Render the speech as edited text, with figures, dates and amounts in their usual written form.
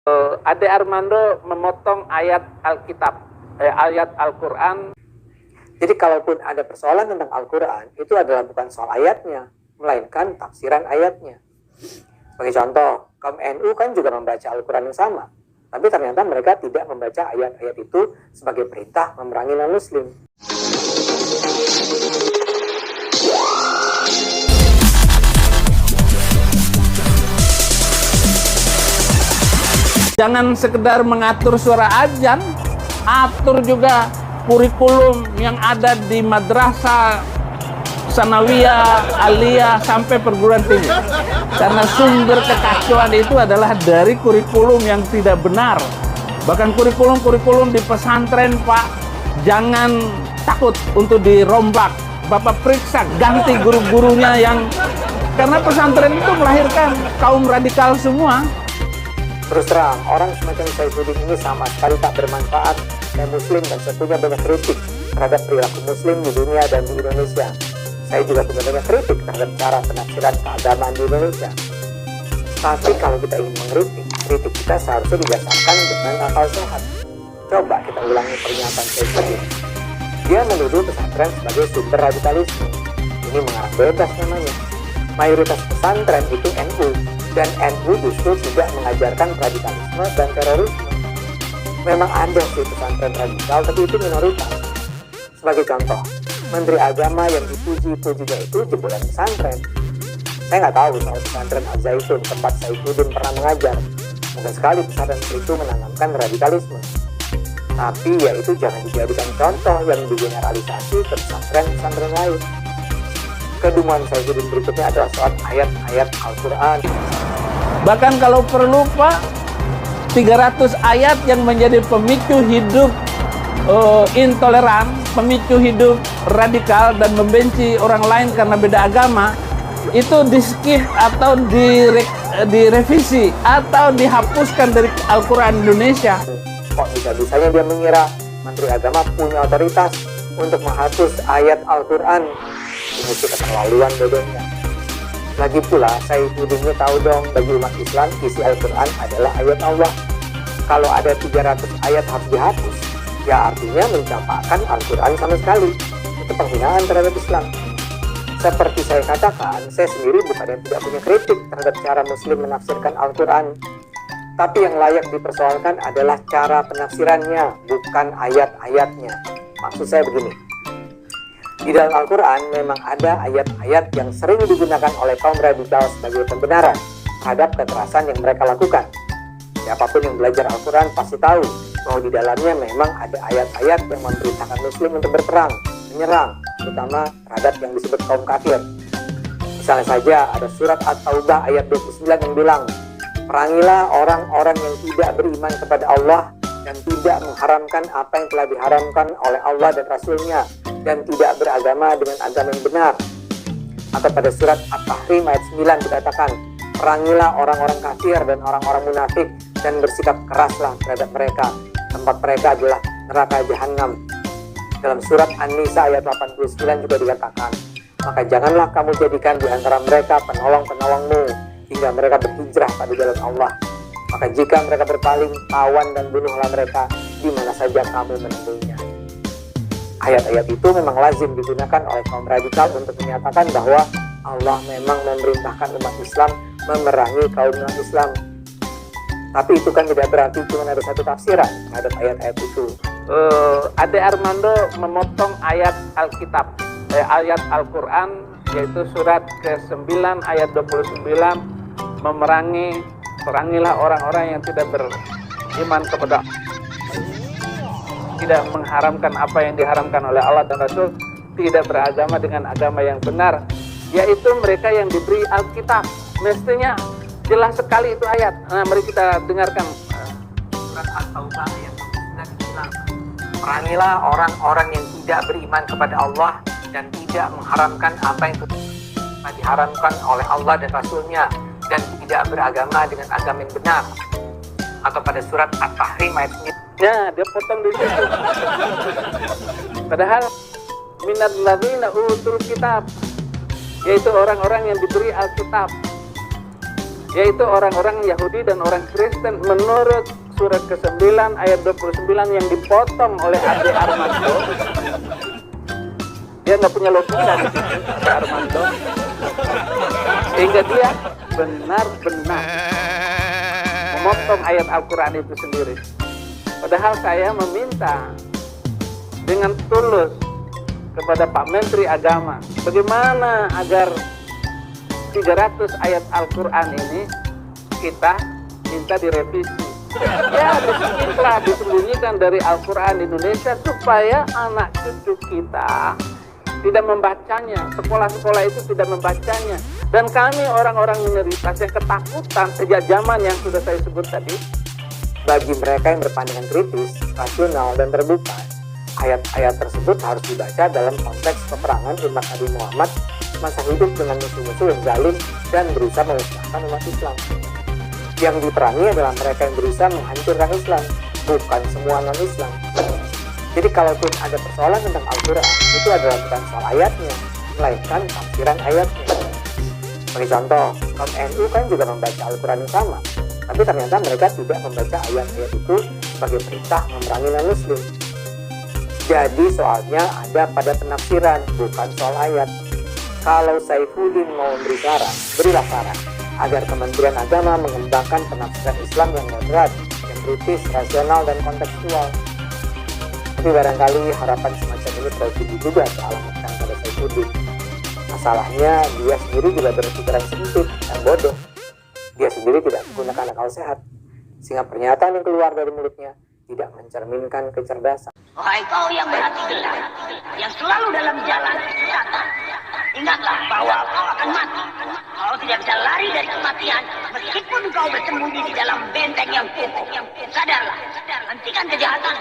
Ade Armando memotong ayat Alkitab, ayat Al-Quran. Jadi kalaupun ada persoalan tentang Al-Quran, itu adalah bukan soal ayatnya, melainkan tafsiran ayatnya. Sebagai contoh, kaum NU kan juga membaca Al-Quran yang sama, tapi ternyata mereka tidak membaca ayat-ayat itu sebagai perintah memerangi non-Muslim. Jangan sekedar mengatur suara azan, atur juga kurikulum yang ada di madrasah, sanawiyah, aliyah, sampai perguruan tinggi. Karena sumber kekacauan itu adalah dari kurikulum yang tidak benar. Bahkan kurikulum di pesantren, Pak, jangan takut untuk dirombak. Bapak periksa, ganti guru-gurunya yang... Karena pesantren itu melahirkan kaum radikal semua. Terus terang, orang semacam Saifuddin ini sama sekali tak bermanfaat dan Muslim dan saya punya banyak kritik terhadap perilaku Muslim di dunia dan di Indonesia. Saya juga punya banyak kritik terhadap cara penafsiran keagamaan di Indonesia. Tapi kalau kita ingin mengkritik, kritik kita seharusnya didasarkan dengan akal sehat. Coba kita ulangi pernyataan Saifuddin. Dia menuduh pesantren sebagai sumber radikalisme. Ini mengarang bebas namanya. Mayoritas pesantren itu NU. Dan NU justru tidak mengajarkan radikalisme dan terorisme. Memang ada sih pesantren radikal, tapi itu minoritas. Sebagai contoh, Menteri Agama yang dipuji-pujinya itu jebolan pesantren. Saya nggak tahu soal pesantren Al-Zaitun tempat Saifuddin pernah mengajar. Mungkin sekali pesantren itu menanamkan radikalisme. Tapi ya itu jangan dijadikan contoh yang digeneralisasi ke pesantren-pesantren lain. Kedumuan Saifuddin berikutnya adalah soal ayat-ayat Al-Quran. Bahkan kalau perlu, Pak, 300 ayat yang menjadi pemicu hidup intoleran, pemicu hidup radikal dan membenci orang lain karena beda agama, itu di-skip atau direvisi atau dihapuskan dari Al-Quran Indonesia. Kok bisa-bisanya dia mengira Menteri Agama punya otoritas untuk menghapus ayat Al-Quran? Ini sih keterlaluan bodohnya. Lagi pula, Saifuddinnya tahu dong, bagi umat Islam, isi Al-Quran adalah ayat Allah. Kalau ada 300 ayat harus dihapus, ya artinya mencampakkan Al-Quran sama sekali. Itu penghinaan terhadap Islam. Seperti saya katakan, saya sendiri bukan yang tidak punya kritik terhadap cara Muslim menafsirkan Al-Quran. Tapi yang layak dipersoalkan adalah cara penafsirannya, bukan ayat-ayatnya. Maksud saya begini. Di dalam Al-Quran memang ada ayat-ayat yang sering digunakan oleh kaum radikal sebagai pembenaran terhadap kekerasan yang mereka lakukan. Siapapun yang belajar Al-Quran pasti tahu bahwa di dalamnya memang ada ayat-ayat yang memerintahkan Muslim untuk berperang, menyerang, terutama terhadap yang disebut kaum kafir. Misalnya saja ada surat At-Taubah ayat 29 yang bilang, perangilah orang-orang yang tidak beriman kepada Allah dan tidak mengharamkan apa yang telah diharamkan oleh Allah dan Rasulnya, dan tidak beragama dengan agama yang benar. Atau pada surat At-Tahrim ayat 9 dikatakan, perangilah orang-orang kafir dan orang-orang munafik dan bersikap keraslah terhadap mereka. Tempat mereka adalah neraka Jahannam. Dalam surat An-Nisa ayat 89 juga dikatakan, maka janganlah kamu jadikan di antara mereka penolong-penolongmu hingga mereka berhijrah pada jalan Allah. Maka jika mereka berpaling, tawan dan bunuhlah mereka di mana saja kamu menemuinya. Ayat-ayat itu memang lazim digunakan oleh kaum radikal untuk menyatakan bahwa Allah memang memerintahkan umat Islam memerangi kaum non-Islam. Tapi itu kan tidak berarti cuma ada satu tafsiran terhadap ayat-ayat itu. Ade Armando memotong ayat Alkitab, ayat Al-Quran, yaitu surat ke-9 ayat 29, perangilah orang-orang yang tidak beriman kepada Allah, tidak mengharamkan apa yang diharamkan oleh Allah dan Rasul, tidak beragama dengan agama yang benar, yaitu mereka yang diberi Alkitab. Mestinya jelas sekali itu ayat. Nah, mari kita dengarkan. Surat At-Taubah ayat 29. Perangilah orang-orang yang tidak beriman kepada Allah dan tidak mengharamkan apa yang telah diharamkan oleh Allah dan Rasulnya, dan tidak beragama dengan agama yang benar. Atau pada surat At-Tahrim ayat 9. Ya, dia potong di situ. Padahal minal ladzina utul kitab, yaitu orang-orang yang diberi Alkitab. yaitu orang-orang Yahudi dan orang Kristen menurut surat ke-9 ayat 29 yang dipotong oleh Ade Armando. Dia nggak punya logika di situ, Ade Armando, sehingga dia benar-benar memotong ayat Al-Quran itu sendiri. Padahal saya meminta dengan tulus kepada Pak Menteri Agama, bagaimana agar 300 ayat Al-Quran ini kita minta direvisi. Ya, disembunyikan dari Al-Quran Indonesia supaya anak cucu kita tidak membacanya, sekolah-sekolah itu tidak membacanya. Dan kami orang-orang minoritas yang ketakutan sejak zaman yang sudah saya sebut tadi, Bagi mereka yang berpandangan kritis, rasional, dan terbuka, ayat-ayat tersebut harus dibaca dalam konteks peperangan umat Nabi Muhammad masa hidup dengan musuh-musuh yang zalim dan berusaha memusnahkan umat Islam. Yang diperangi adalah mereka yang berusaha menghancurkan Islam, bukan semua non-Islam. Jadi kalaupun ada persoalan tentang Al-Quran, itu adalah bukan soal ayatnya, melainkan tafsiran ayatnya. Sebagai contoh, kaum NU kan juga membaca Al-Quran yang sama, tapi ternyata mereka tidak membaca ayat-ayat itu sebagai perintah memerangi non-Muslim. Jadi soalnya ada pada penafsiran, bukan soal ayat. Kalau Saifuddin mau memberi saran, berilah saran agar Kementerian Agama mengembangkan penafsiran Islam yang moderat, yang kritis, rasional, dan kontekstual. Tapi barangkali harapan semacam ini terlalu tinggi juga dialamatkan pada Saifuddin. Masalahnya dia sendiri juga berpikiran sempit dan bodoh. Dia sendiri tidak menggunakan akal sehat, sehingga pernyataan yang keluar dari mulutnya tidak mencerminkan kecerdasan. Wahai kau yang berhati gelap, yang selalu dalam jalan kesesatan, ingatlah bahwa kau akan mati. Kau tidak bisa lari dari kematian, meskipun kau bersembunyi di dalam benteng yang kokoh. Sadarlah, hentikan kejahatan.